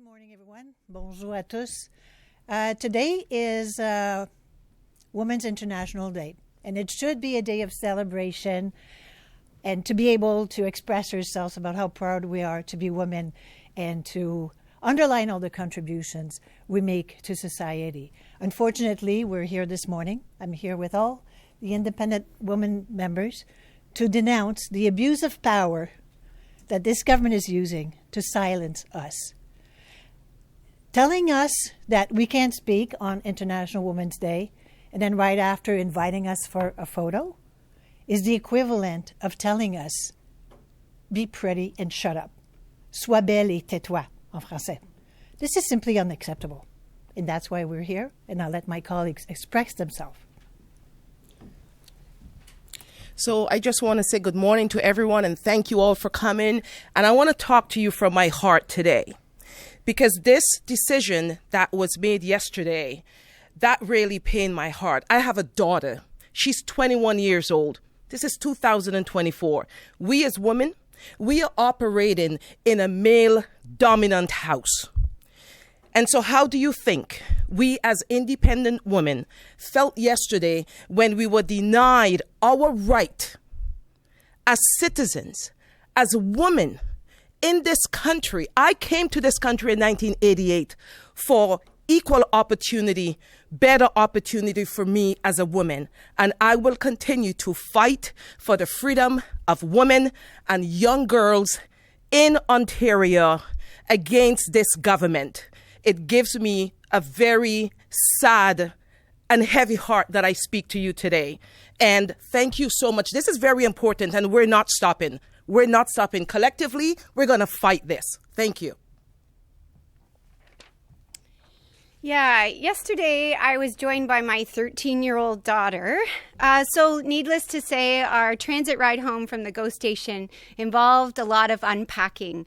morning, everyone. Bonjour à tous. Today is Women's International Day, and it should be a day of celebration and to be able to express ourselves about how proud we are to be women and to underline all the contributions we make to society. Unfortunately, we're here this morning. I'm here with all the independent women members to denounce the abuse of power that this government is using to silence us. Telling us that we can't speak on International Women's Day and then right after inviting us for a photo is the equivalent of telling us, be pretty and shut up. Sois belle et tais-toi, en français. This is simply unacceptable. And that's why we're here, and I'll let my colleagues express themselves. So I just want to say good morning to everyone and thank you all for coming. And I want to talk to you from my heart today. Because this decision that was made yesterday, that really pained my heart. I have a daughter. She's 21 years old. This is 2024. We as women, we are operating in a male-dominant house. And so how do you think we as independent women felt yesterday when we were denied our right as citizens, as women, in this country? I came to this country in 1988 for equal opportunity, better opportunity for me as a woman. And I will continue to fight for the freedom of women and young girls in Ontario against this government. It gives me a very sad and heavy heart that I speak to you today. And thank you so much. This is very important, and we're not stopping. We're not stopping. Collectively, we're going to fight this. Thank you. Yeah, yesterday I was joined by my 13-year-old daughter. So needless to say, our transit ride home from the GO station involved a lot of unpacking.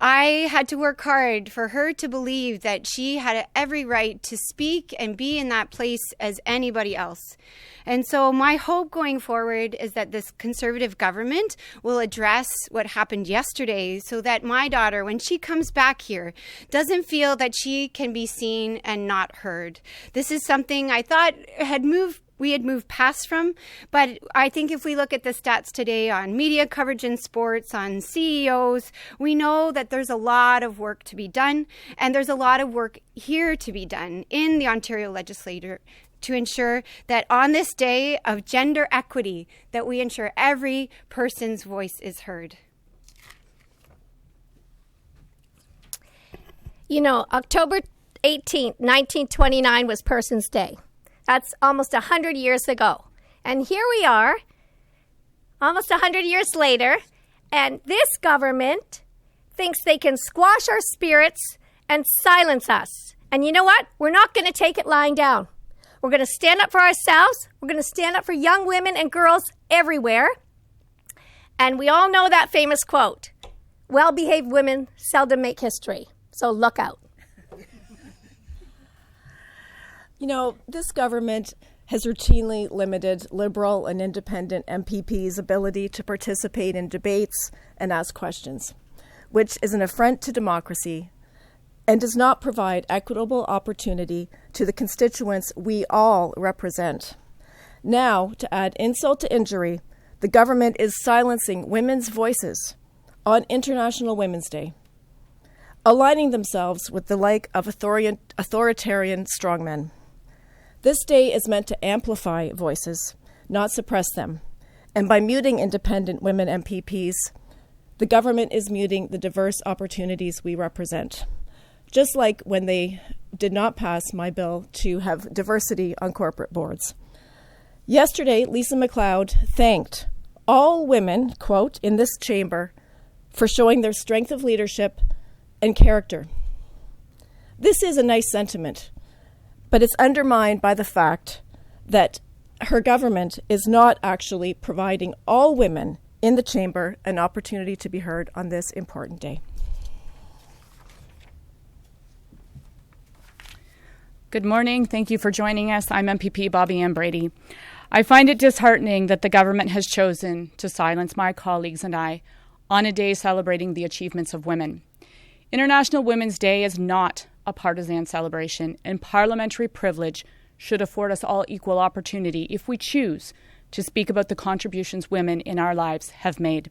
I had to work hard for her to believe that she had every right to speak and be in that place as anybody else. And so my hope going forward is that this Conservative government will address what happened yesterday so that my daughter, when she comes back here, doesn't feel that she can be seen and not heard. This is something I thought we had moved past from, but I think if we look at the stats today on media coverage in sports, on CEOs, we know that there's a lot of work to be done, and there's a lot of work here to be done in the Ontario legislature to ensure that on this day of gender equity, that we ensure every person's voice is heard. You know, October 18th, 1929 was Persons' Day. That's almost 100 years ago. And here we are, almost 100 years later, and this government thinks they can squash our spirits and silence us. And you know what? We're not going to take it lying down. We're going to stand up for ourselves. We're going to stand up for young women and girls everywhere. And we all know that famous quote, well-behaved women seldom make history. So look out. You know, this government has routinely limited Liberal and independent MPPs' ability to participate in debates and ask questions, which is an affront to democracy and does not provide equitable opportunity to the constituents we all represent. Now, to add insult to injury, the government is silencing women's voices on International Women's Day, aligning themselves with the like of authoritarian strongmen. This day is meant to amplify voices, not suppress them. And by muting independent women MPPs, the government is muting the diverse opportunities we represent. Just like when they did not pass my bill to have diversity on corporate boards. Yesterday, Lisa MacLeod thanked all women, quote, in this chamber for showing their strength of leadership and character. This is a nice sentiment, but it's undermined by the fact that her government is not actually providing all women in the chamber an opportunity to be heard on this important day. Good morning. Thank you for joining us. I'm MPP Bobby Ann Brady. I find it disheartening that the government has chosen to silence my colleagues and I on a day celebrating the achievements of women. International Women's Day is not a partisan celebration, and parliamentary privilege should afford us all equal opportunity if we choose to speak about the contributions women in our lives have made.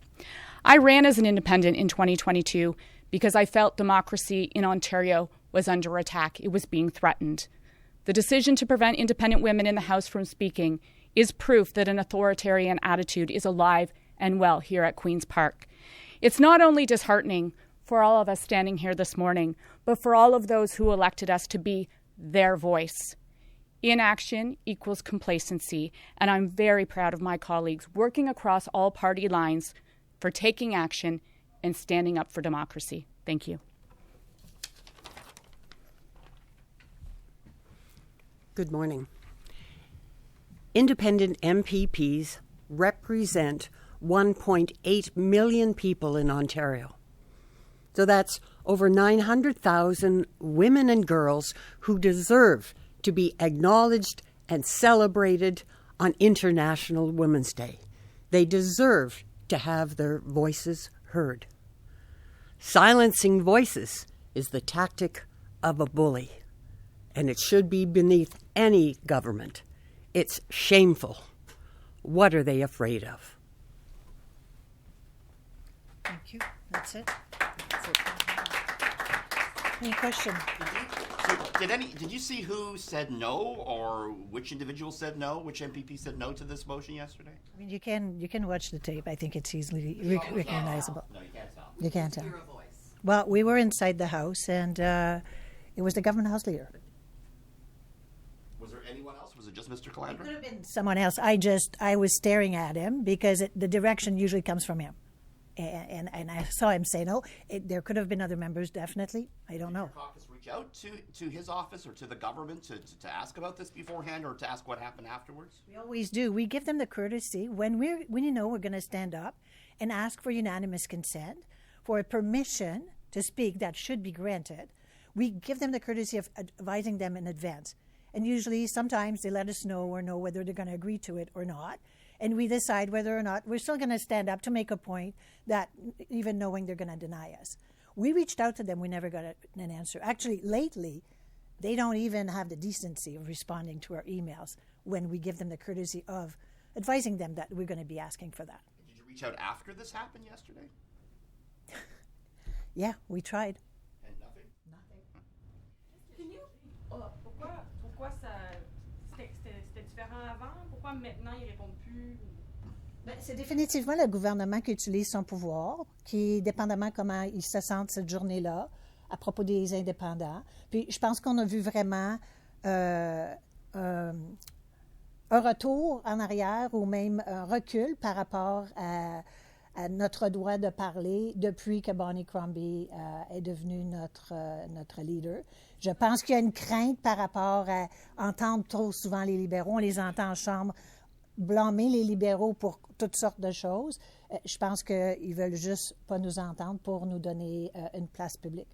I ran as an independent in 2022 because I felt democracy in Ontario was under attack. It was being threatened. The decision to prevent independent women in the House from speaking is proof that an authoritarian attitude is alive and well here at Queen's Park. It's not only disheartening for all of us standing here this morning, but for all of those who elected us to be their voice. Inaction equals complacency, and I'm very proud of my colleagues working across all party lines for taking action and standing up for democracy. Thank you. Good morning. Independent MPPs represent 1.8 million people in Ontario. So that's over 900,000 women and girls who deserve to be acknowledged and celebrated on International Women's Day. They deserve to have their voices heard. Silencing voices is the tactic of a bully, and it should be beneath any government. It's shameful. What are they afraid of? Thank you. That's it. Any question? Did you see who said no, or which individual said no? Which MPP said no to this motion yesterday? I mean, you can watch the tape. I think it's easily recognizable. No, you can't tell. You can't tell. Well, we were inside the House, and it was the government House leader. Was there anyone else? Was it just Mr. Calandra? It could have been someone else. I was staring at him because the direction usually comes from him. And I saw him say no. There could have been other members, definitely. I don't know. Did your caucus reach out to his office or to the government to ask about this beforehand, or to ask what happened afterwards? We always do. We give them the courtesy when we're going to stand up and ask for unanimous consent, for a permission to speak that should be granted. We give them the courtesy of advising them in advance. And usually, sometimes they let us know or know whether they're going to agree to it or not. And we decide whether or not we're still going to stand up to make a point that even knowing they're going to deny us. We reached out to them. We never got an answer. Actually, lately, they don't even have the decency of responding to our emails when we give them the courtesy of advising them that we're going to be asking for that. Did you reach out after this happened yesterday? Yeah, we tried. And nothing? Can you... pourquoi c'était différent avant? Pourquoi maintenant ils répondent plus? C'est définitivement le gouvernement qui utilise son pouvoir, qui, dépendamment comment ils se sentent cette journée-là, à propos des indépendants. Puis je pense qu'on a vu vraiment un retour en arrière ou même un recul par rapport à notre droit de parler depuis que Bonnie Crombie est devenue notre leader. Je pense qu'il y a une crainte par rapport à entendre trop souvent les libéraux. On les entend en chambre blâmer les libéraux pour toutes sortes de choses. Je pense qu'ils veulent juste pas nous entendre pour nous donner une place publique.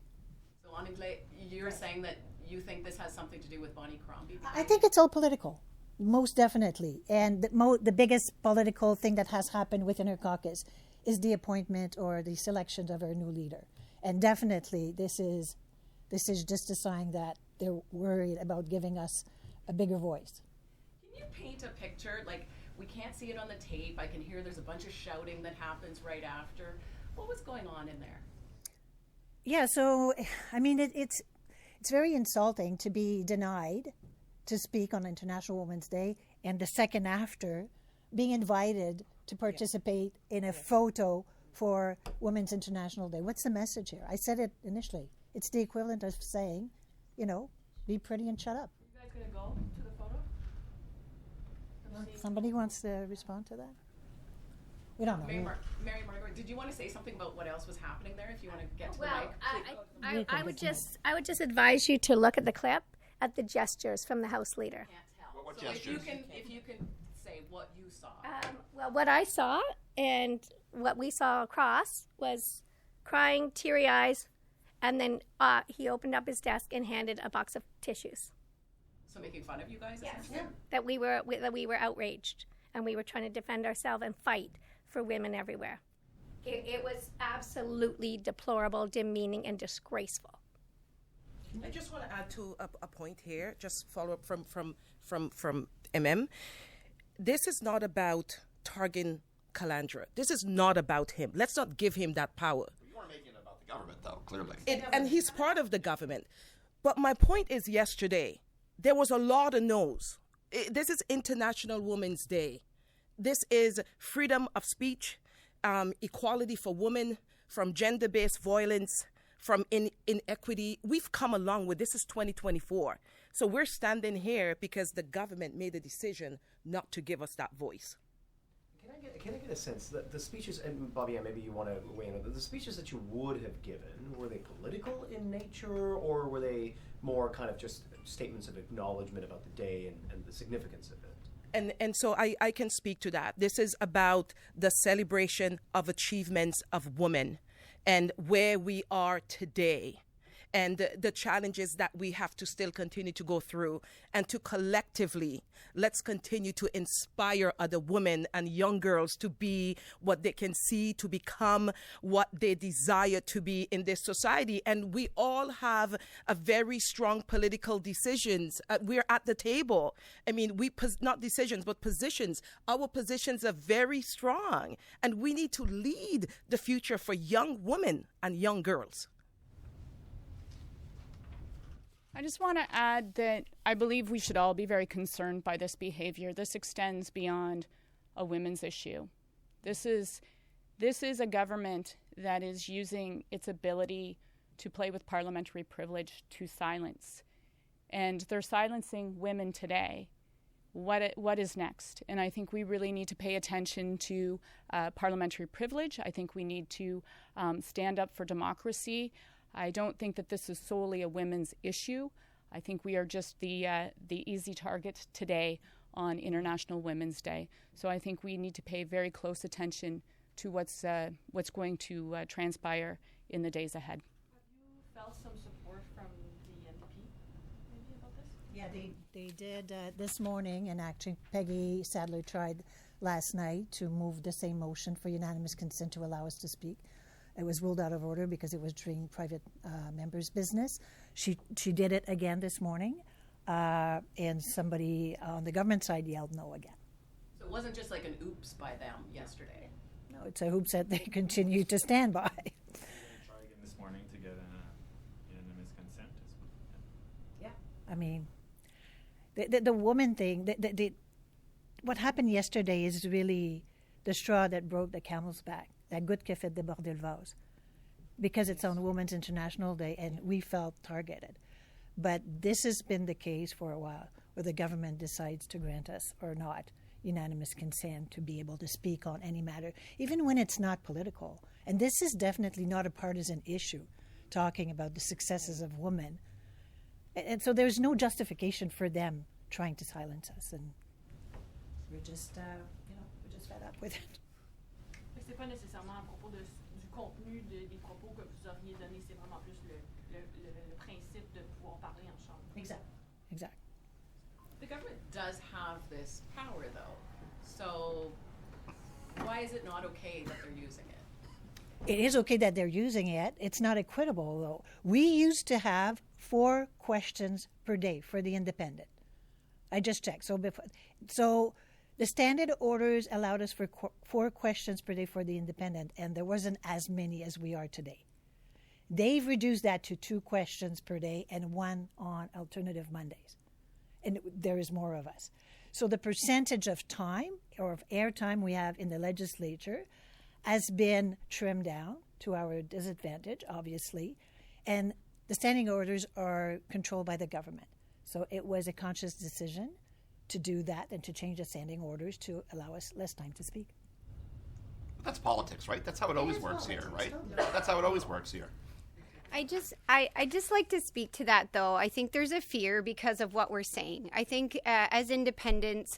So, Intl, you're saying that you think this has something to do with Bonnie Crombie? I think it's all political, most definitely. And the biggest political thing that has happened within her caucus is the appointment or the selection of our new leader. And definitely this is just a sign that they're worried about giving us a bigger voice. Can you paint a picture? Like, we can't see it on the tape. I can hear there's a bunch of shouting that happens right after. What was going on in there? Yeah, so, I mean, it's very insulting to be denied to speak on International Women's Day, and the second after being invited to participate in a photo for Women's International Day. What's the message here? I said it initially. It's the equivalent of saying, be pretty and shut up. You guys gonna go to the photo? Somebody wants to respond to that? We don't know. Mary-Margaret, did you want to say something about what else was happening there? If you want to get to the mic, I would just advise you to look at the clip at the gestures from the House leader. Can't tell. What so gestures? If you can say what you saw. Well, what I saw and what we saw across was crying, teary eyes, and then he opened up his desk and handed a box of tissues. So making fun of you guys? Yes. That we were outraged, and we were trying to defend ourselves and fight for women everywhere. It was absolutely deplorable, demeaning, and disgraceful. I just want to add to a point here, just follow up from MM. This is not about targeting Calandra. This is not about him. Let's not give him that power. You are making it about the government, though, clearly. And he's part of the government. But my point is yesterday, there was a lot of no's. This is International Women's Day. This is freedom of speech, equality for women, from gender-based violence, from inequity. We've come a long way. This is 2024. So we're standing here because the government made a decision not to give us that voice. Can I get a sense that the speeches, and Bobby, maybe you want to weigh in on the speeches that you would have given, were they political in nature, or were they more kind of just statements of acknowledgement about the day and the significance of it? And so I can speak to that. This is about the celebration of achievements of women and where we are today, and the challenges that we have to still continue to go through, and to collectively, let's continue to inspire other women and young girls to be what they can see, to become what they desire to be in this society. And we all have a very strong political decisions. We're at the table. I mean, not decisions, but positions. Our positions are very strong, and we need to lead the future for young women and young girls. I just want to add that I believe we should all be very concerned by this behavior. This extends beyond a women's issue. This is a government that is using its ability to play with parliamentary privilege to silence. And they're silencing women today. What is next? And I think we really need to pay attention to parliamentary privilege. I think we need to stand up for democracy. I don't think that this is solely a women's issue. I think we are just the easy target today on International Women's Day. So I think we need to pay very close attention to what's going to transpire in the days ahead. Have you felt some support from the MPP maybe about this? Yeah, they did this morning, and actually Peggy Sadler tried last night to move the same motion for unanimous consent to allow us to speak. It was ruled out of order because it was during private members' business. She did it again this morning, and somebody on the government side yelled no again. So it wasn't just like an oops by them yesterday. No, it's a hoops that they continue to stand by. You're going to try again this morning to get unanimous consent as well. Yeah. I mean, the woman thing, what happened yesterday is really the straw that broke the camel's back. La goutte qui a fait déborder le vase, because it's on Women's International Day and we felt targeted. But this has been the case for a while, where the government decides to grant us or not unanimous consent to be able to speak on any matter, even when it's not political. And this is definitely not a partisan issue, talking about the successes of women. And so there's no justification for them trying to silence us. And we're just, we're just fed up with it. C'est pas nécessairement à propos du contenu des propos que vous auriez donné, c'est vraiment plus le principe de pouvoir parler en chambre. Exactly. The government does have this power, though. So why is it not okay that they're using it? It is okay that they're using it. It's not equitable, though. We used to have 4 questions per day for the independent. I just checked. So the standard orders allowed us for 4 questions per day for the independent, and there wasn't as many as we are today. They've reduced that to 2 questions per day and 1 on alternative Mondays. And there is more of us. So the percentage of time or of airtime we have in the legislature has been trimmed down to our disadvantage, obviously. And the standing orders are controlled by the government. So it was a conscious decision to do that and to change the standing orders to allow us less time to speak. But that's politics, right? That's how it always works here, right? That's how it always works here. I just like to speak to that, though. I think there's a fear because of what we're saying. I think as independents,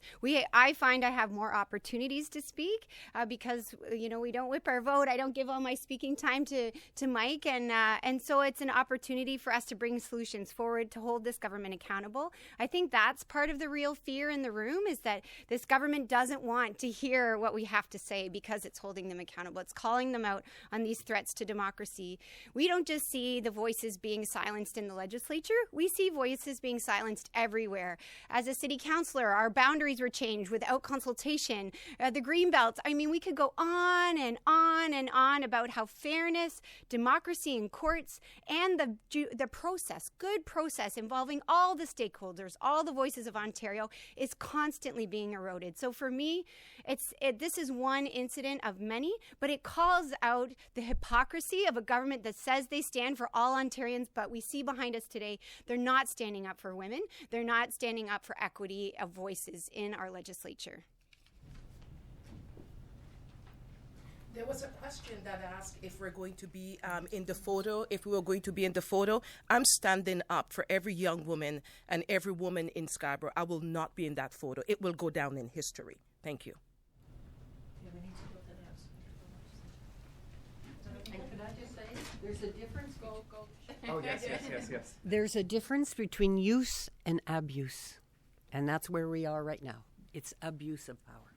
I find I have more opportunities to speak because we don't whip our vote. I don't give all my speaking time to Mike, and so it's an opportunity for us to bring solutions forward to hold this government accountable. I think that's part of the real fear in the room, is that this government doesn't want to hear what we have to say because it's holding them accountable. It's calling them out on these threats to democracy. We don't just see the voices being silenced in the legislature. We see voices being silenced everywhere. As a city councillor, our boundaries were changed without consultation. The Greenbelt, we could go on and on and on about how fairness, democracy in courts, and the process, good process involving all the stakeholders, all the voices of Ontario, is constantly being eroded. So for me, this is one incident of many, but it calls out the hypocrisy of a government that says they stand for all Ontarians, but we see behind us today, they're not standing up for women. They're not standing up for equity of voices in our legislature. There was a question that asked if we're going to be in the photo. If we were going to be in the photo, I'm standing up for every young woman and every woman in Scarborough. I will not be in that photo. It will go down in history. Thank you. And could I just say, there's a difference. Go. Oh, yes. There's a difference between use and abuse. And that's where we are right now. It's abuse of power.